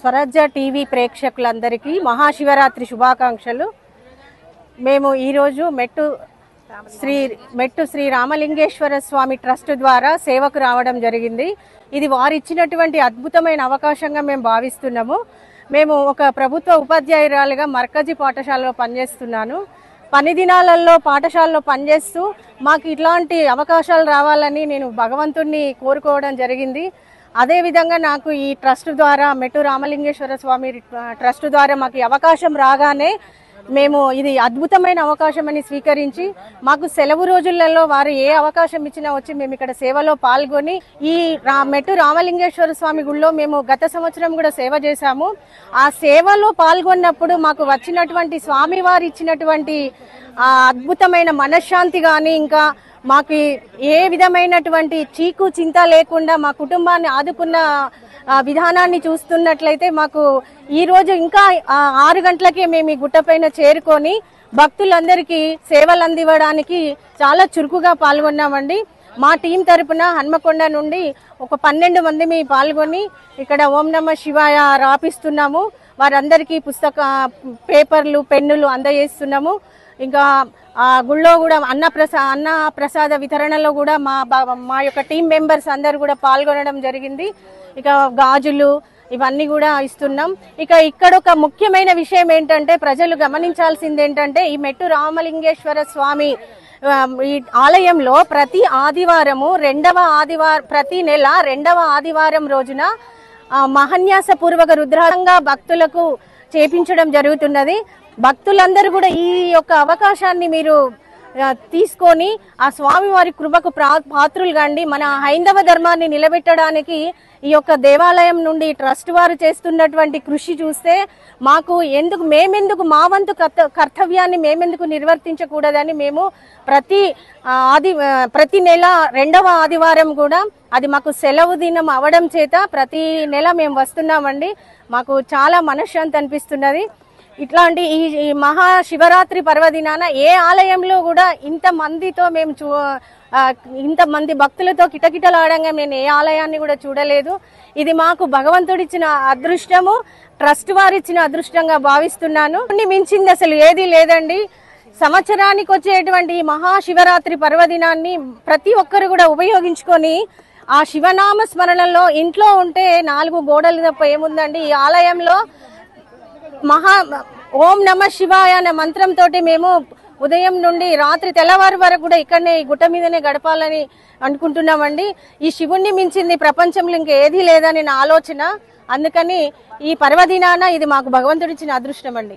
స్వరాజ్య TV ప్రేక్షకులందరికీ మహాశివరాత్రి శుభాకాంక్షలు. మేము ఈరోజు మెట్టు శ్రీ రామలింగేశ్వర స్వామి ట్రస్ట్ ద్వారా సేవకు రావడం జరిగింది. ఇది వారిచ్చినటువంటి అద్భుతమైన అవకాశంగా మేము భావిస్తున్నాము. మేము ఒక ప్రభుత్వ ఉపాధ్యాయురాలుగా మర్కజీ పాఠశాలలో పనిచేస్తున్నాను. పని దినాలలో పాఠశాలలో పనిచేస్తూ మాకు ఇట్లాంటి అవకాశాలు రావాలని నేను భగవంతుణ్ణి కోరుకోవడం జరిగింది. అదేవిధంగా నాకు ఈ ట్రస్ట్ ద్వారా మెట్టు రామలింగేశ్వర స్వామి ట్రస్ట్ ద్వారా మాకు అవకాశం రాగానే మేము ఇది అద్భుతమైన అవకాశం అని స్వీకరించి మాకు సెలవు రోజులలో వారు ఏ అవకాశం ఇచ్చినా వచ్చి మేము ఇక్కడ సేవలో పాల్గొని ఈ మెట్టు రామలింగేశ్వర స్వామి గుడిలో మేము గత సంవత్సరం కూడా సేవ చేశాము. ఆ సేవలో పాల్గొన్నప్పుడు మాకు వచ్చినటువంటి స్వామి వారు ఇచ్చినటువంటి అద్భుతమైన మనశ్శాంతి కానీ ఇంకా మాకు ఏ విధమైనటువంటి చీకు చింత లేకుండా మా కుటుంబాన్ని ఆదుకున్న విధానాన్ని చూస్తున్నట్లయితే మాకు ఈ రోజు ఇంకా 6 గంటలకే మేము ఈ గుట్టపైన చేరుకొని భక్తులందరికీ సేవలు అందివ్వడానికి చాలా చురుకుగా పాల్గొన్నామండి. మా టీం తరపున హన్మకొండ నుండి ఒక 12 మంది పాల్గొని ఇక్కడ ఓం నమ శివాయ రాపిస్తున్నాము. వారందరికీ పేపర్లు పెన్నులు అందజేస్తున్నాము. ఇంకా గుళ్ళో కూడా అన్న ప్రసాద వితరణలో కూడా మా యొక్క టీం మెంబర్స్ అందరు కూడా పాల్గొనడం జరిగింది. ఇక గాజులు ఇవన్నీ కూడా ఇస్తున్నాం. ఇక్కడ ఒక ముఖ్యమైన విషయం ఏంటంటే ప్రజలు గమనించాల్సింది ఏంటంటే ఈ మెట్టు రామలింగేశ్వర స్వామి ఈ ఆలయంలో ప్రతి ఆదివారము ప్రతి నెల 2వ ఆదివారం రోజున మహాన్యాస పూర్వక రుద్రాంగా భక్తులకు చేపించడం జరుగుతున్నది. భక్తులందరూ కూడా ఈ యొక్క అవకాశాన్ని మీరు తీసుకొని ఆ స్వామి వారి కృపకు పాత్రులు కండి. మన హైందవ ధర్మాన్ని నిలబెట్టడానికి ఈ యొక్క దేవాలయం నుండి ట్రస్ట్ వారు చేస్తున్నటువంటి కృషి చూస్తే మేమెందుకు మా వంతు కర్తవ్యాన్ని మేమెందుకు నిర్వర్తించకూడదని మేము ప్రతి నెల 2వ ఆదివారం కూడా అది మాకు సెలవు దినం అవడం చేత ప్రతి నెల మేము వస్తున్నామండి. మాకు చాలా మనశ్శాంతి అనిపిస్తున్నది. ఇట్లాంటి ఈ మహాశివరాత్రి పర్వదినాన ఏ ఆలయంలో కూడా ఇంతమంది భక్తులతో కిటకిటలాడంగా నేను ఏ ఆలయాన్ని కూడా చూడలేదు. ఇది మాకు భగవంతుడిచ్చిన అదృష్టము, ట్రస్ట్ వారిచ్చిన అదృష్టంగా భావిస్తున్నాను. మించింది అసలు ఏది లేదండి. సంవత్సరానికి వచ్చేటువంటి ఈ మహాశివరాత్రి పర్వదినాన్ని ప్రతి ఒక్కరు కూడా ఉపయోగించుకొని ఆ శివనామ స్మరణలో ఇంట్లో ఉంటే 4 గోడలు తప్ప ఏముందండి. ఈ ఆలయంలో ఓం నమ శివాయ అనే మంత్రంతో మేము ఉదయం నుండి రాత్రి తెల్లవారు వరకు కూడా ఇక్కడనే ఈ గుట్ట మీదనే గడపాలని అనుకుంటున్నామండి. ఈ శివుణ్ణి మించింది ప్రపంచంలో ఇంకేదీ లేదని నా ఆలోచన. అందుకని ఈ పర్వదినాన ఇది మాకు భగవంతుడిచ్చిన అదృష్టం అండి.